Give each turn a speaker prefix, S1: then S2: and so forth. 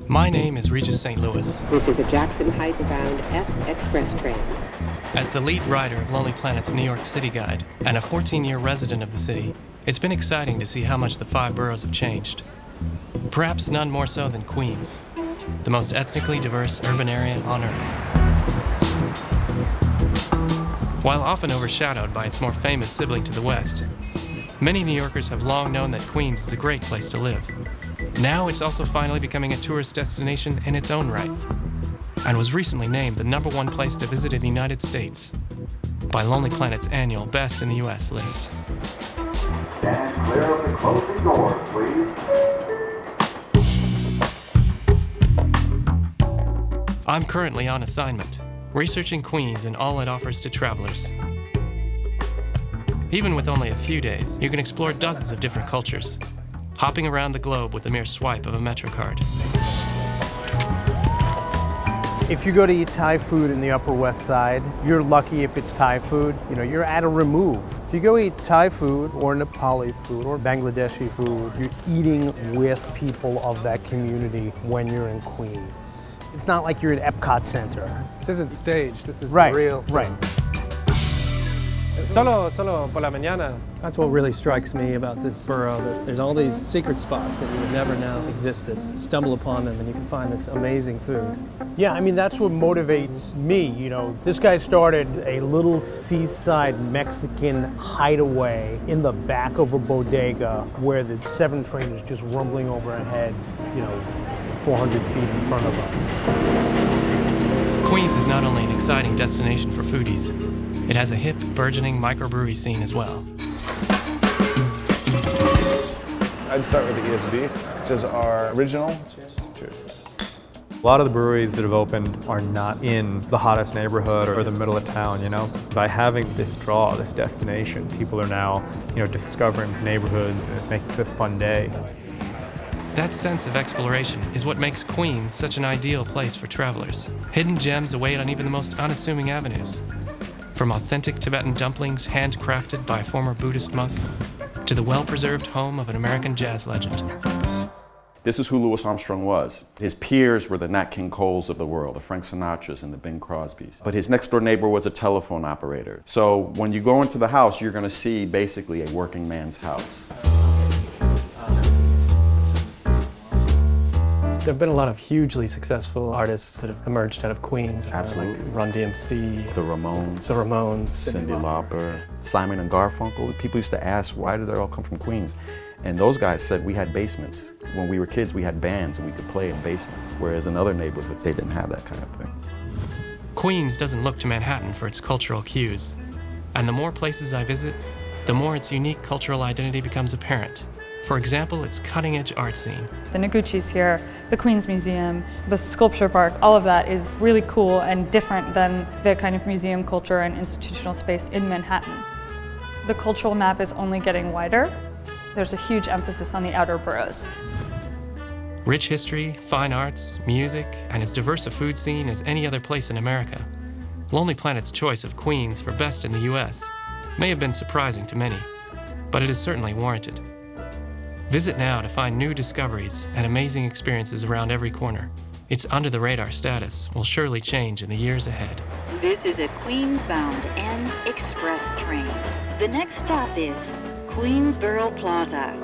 S1: My name is Regis St.
S2: This is a Jackson Heights-bound F Express train.
S1: As the lead writer of Lonely Planet's New York City Guide and a 14-year resident of the city, it's been exciting to see how much the 5 boroughs have changed. Perhaps none more so than Queens, the most ethnically diverse urban area on Earth. While often overshadowed by its more famous sibling to the west, many New Yorkers have long known that Queens is a great place to live. Now it's also finally becoming a tourist destination in its own right, and was recently named the #1 place to visit in the United States by Lonely Planet's annual Best in the U.S. list.
S3: Stand clear of the closing doors, please.
S1: I'm currently on assignment, researching Queens and all it offers to travelers. Even with only a few days, you can explore dozens of different cultures, hopping around the globe with a mere swipe of a MetroCard.
S4: If you go to eat Thai food in the Upper West Side, you're lucky if it's Thai food. You know, you're at a remove. If you go eat Thai food or Nepali food or Bangladeshi food, you're eating with people of that community when you're in Queens. It's not like you're at Epcot Center.
S5: This isn't staged, this is
S4: Right,
S5: the real thing.
S4: right.
S5: Solo por la mañana. That's what really strikes me about this borough, that there's all these secret spots that you would never know existed. Stumble upon them and you can find this amazing food.
S4: Yeah, I mean, that's what motivates me. You know, this guy started a little seaside Mexican hideaway in the back of a bodega where the 7 train is just rumbling overhead, 400 feet in front of us.
S1: Queens is not only an exciting destination for foodies, it has a hip, burgeoning microbrewery scene as well.
S6: I'd start with the ESB, which is our original. Cheers.
S7: A lot of the breweries that have opened are not in the hottest neighborhood or the middle of town, By having this draw, this destination, people are now, discovering neighborhoods, and it makes it a fun day.
S1: That sense of exploration is what makes Queens such an ideal place for travelers. Hidden gems await on even the most unassuming avenues. From authentic Tibetan dumplings handcrafted by a former Buddhist monk, to the well-preserved home of an American jazz legend.
S8: This is who Louis Armstrong was. His peers were the Nat King Coles of the world, the Frank Sinatras and the Bing Crosbys. But his next door neighbor was a telephone operator. So when you go into the house, you're going to see basically a working man's house.
S5: There have been a lot of hugely successful artists that have emerged out of Queens.
S8: Absolutely.
S5: Like Run DMC,
S8: The Ramones,
S5: Cyndi
S8: Lauper, Simon and Garfunkel. People used to ask, why did they all come from Queens? And those guys said we had basements. When we were kids, we had bands and we could play in basements, whereas in other neighborhoods, they didn't have that kind of thing.
S1: Queens doesn't look to Manhattan for its cultural cues. And the more places I visit, the more its unique cultural identity becomes apparent. For example, its cutting-edge art scene.
S9: The Noguchi's here, the Queens Museum, the Sculpture Park, all of that is really cool and different than the kind of museum culture and institutional space in Manhattan. The cultural map is only getting wider. There's a huge emphasis on the outer boroughs.
S1: Rich history, fine arts, music, and as diverse a food scene as any other place in America, Lonely Planet's choice of Queens for best in the U.S. may have been surprising to many, but it is certainly warranted. Visit now to find new discoveries and amazing experiences around every corner. Its under-the-radar status will surely change in the years ahead.
S10: This is a Queens-bound N Express train. The next stop is Queensboro Plaza.